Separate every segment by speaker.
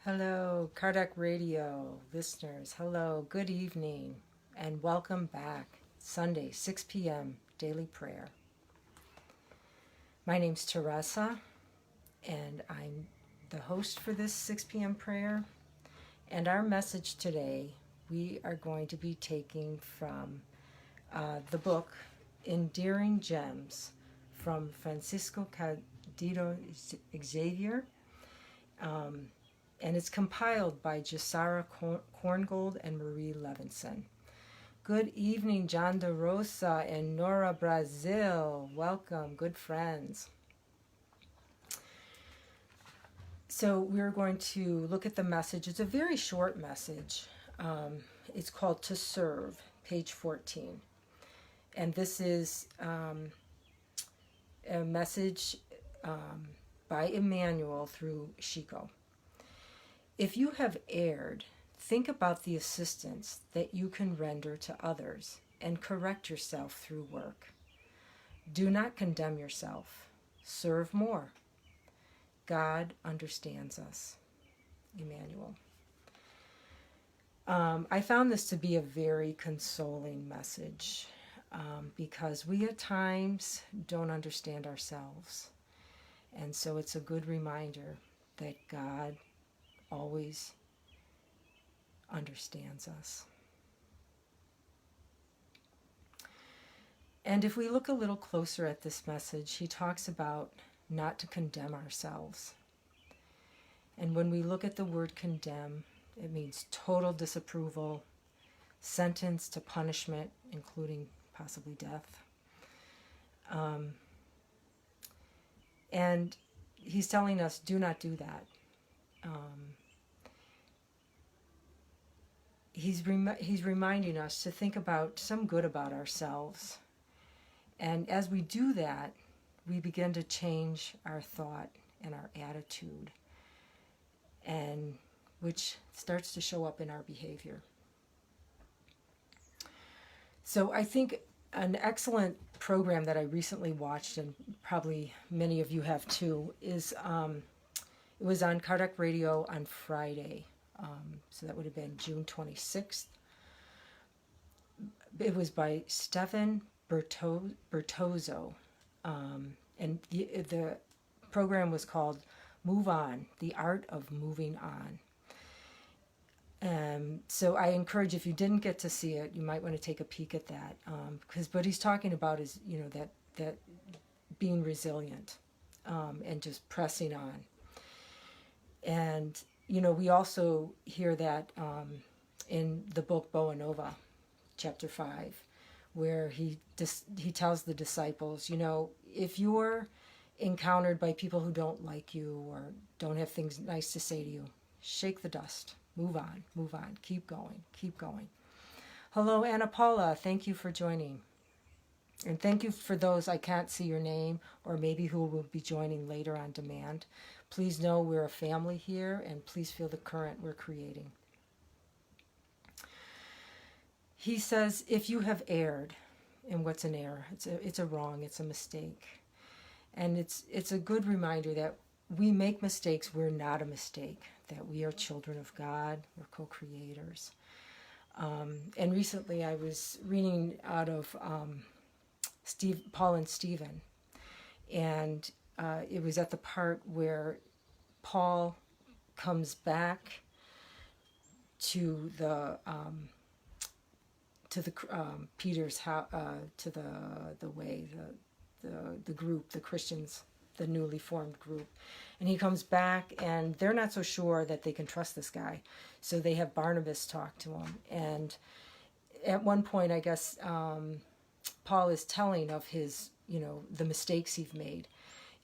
Speaker 1: Hello, Kardec Radio listeners. Hello, good evening, and welcome back. Sunday, 6 p.m., daily prayer. My name's Teresa, and I'm the host for this 6 p.m. prayer. And our message today, we are going to be taking from the book Endearing Gems from Francisco Candido Xavier. And it's compiled by Jasara Korngold and Marie Levinson. Good evening, John De Rosa and Nora Brazil. Welcome, good friends. So we're going to look at the message. It's a very short message. It's called To Serve, page 14. And this is a message by Emmanuel through Chico. If you have erred, think about the assistance that you can render to others and correct yourself through work. Do not condemn yourself. Serve more. God understands us. Emmanuel. I found this to be a very consoling message because we at times don't understand ourselves. And so it's a good reminder that God always understands us. And if we look a little closer at this message, he talks about not to condemn ourselves. And when we look at the word condemn, it means total disapproval, sentence to punishment, including possibly death. And he's telling us, do not do that. He's reminding us to think about some good about ourselves. And as we do that, we begin to change our thought and our attitude, and which starts to show up in our behavior. So I think an excellent program that I recently watched, and probably many of you have too, is it was on Kardec Radio on Friday. So that would have been June 26th. It was by Stefan Bertozzo. And the program was called Move On, The Art of Moving On. So I encourage, if you didn't get to see it, you might want to take a peek at that. Because what he's talking about is, that being resilient and just pressing on. And we also hear that in the book Boa Nova, chapter 5, where he tells the disciples, if you're encountered by people who don't like you or don't have things nice to say to you, shake the dust, move on, keep going. Hello, Anna Paula, thank you for joining. And thank you for those I can't see your name, or maybe who will be joining later on demand. Please know we're a family here, and please feel the current we're creating. He says, if you have erred, and what's an error? It's a wrong, it's a mistake. And it's a good reminder that we make mistakes, we're not a mistake, that we are children of God, we're co-creators. And recently I was reading out of Paul and Stephen, and it was at the part where Paul comes back to the Peter's house, to the way, the group, the Christians, the newly formed group, and he comes back, and they're not so sure that they can trust this guy, so they have Barnabas talk to him, and at one point, I guess. Paul is telling of his, the mistakes he's made.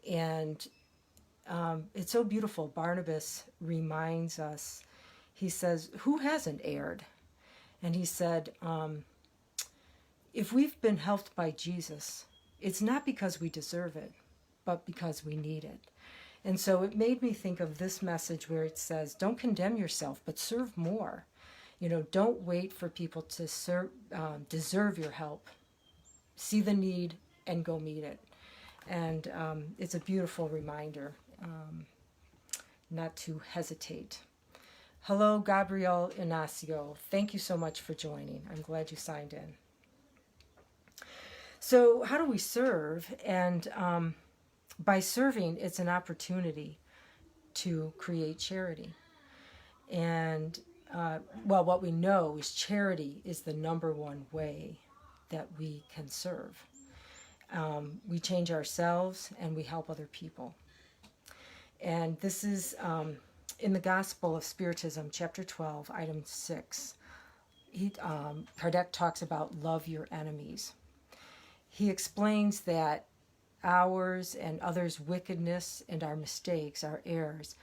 Speaker 1: And it's so beautiful. Barnabas reminds us, he says, who hasn't erred? And he said, if we've been helped by Jesus, it's not because we deserve it, but because we need it. And so it made me think of this message where it says, don't condemn yourself, but serve more. Don't wait for people to deserve your help. See the need and go meet it. And it's a beautiful reminder not to hesitate. Hello, Gabriel Inacio. Thank you so much for joining. I'm glad you signed in. So, how do we serve? And by serving, it's an opportunity to create charity. And, what we know is charity is the number one way that we can serve. We change ourselves and we help other people. And this is in the Gospel of Spiritism, chapter 12, item 6. Kardec talks about love your enemies. He explains that ours and others' wickedness and our mistakes, our errors,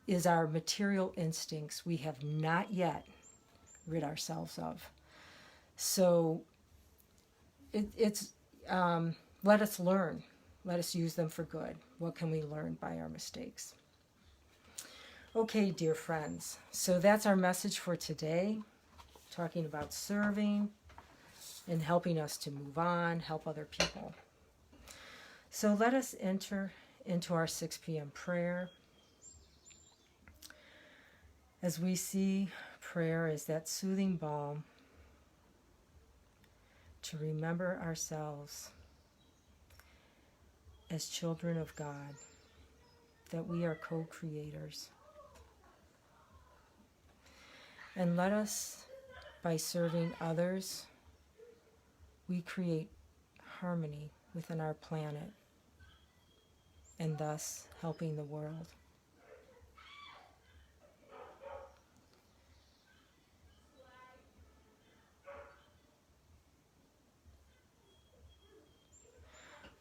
Speaker 1: is our material instincts we have not yet rid ourselves of. So it's let us learn. Let us use them for good. What can we learn by our mistakes? Okay, dear friends. So that's our message for today, talking about serving and helping us to move on, help other people. So let us enter into our 6 p.m. prayer. As we see prayer as that soothing balm to remember ourselves as children of God, that we are co-creators. And let us, by serving others, we create harmony within our planet and thus helping the world.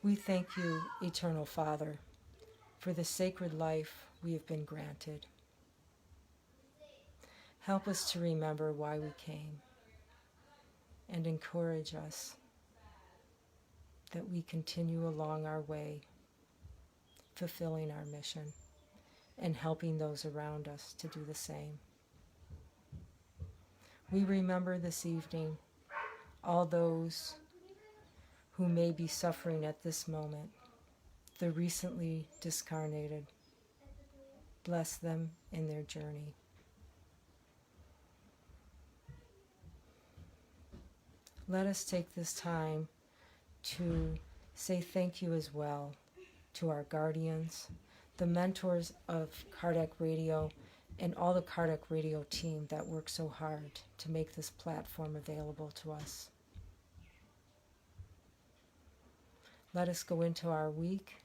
Speaker 1: We thank you, Eternal Father, for the sacred life we have been granted. Help us to remember why we came and encourage us that we continue along our way, fulfilling our mission and helping those around us to do the same. We remember this evening all those who may be suffering at this moment, the recently discarnated. Bless them in their journey. Let us take this time to say thank you as well to our guardians, the mentors of Kardec Radio, and all the Kardec Radio team that worked so hard to make this platform available to us. Let us go into our week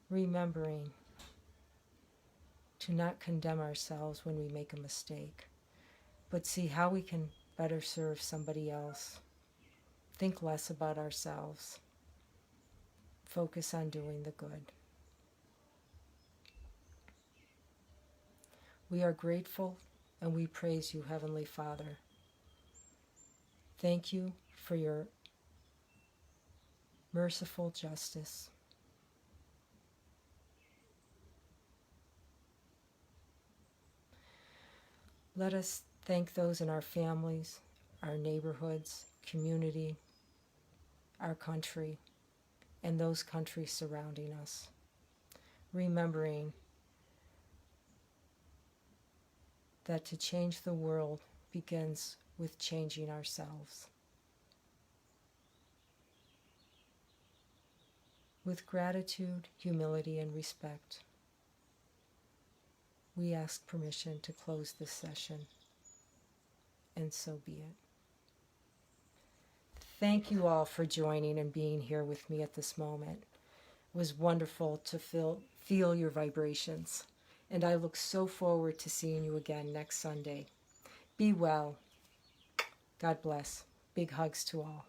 Speaker 1: remembering to not condemn ourselves when we make a mistake, but see how we can better serve somebody else. Think less about ourselves. Focus on doing the good. We are grateful and we praise you, Heavenly Father. Thank you for your merciful justice. Let us thank those in our families, our neighborhoods, community, our country, and those countries surrounding us, remembering that to change the world begins with changing ourselves. With gratitude, humility, and respect, we ask permission to close this session, and so be it. Thank you all for joining and being here with me at this moment. It was wonderful to feel your vibrations, and I look so forward to seeing you again next Sunday. Be well. God bless. Big hugs to all.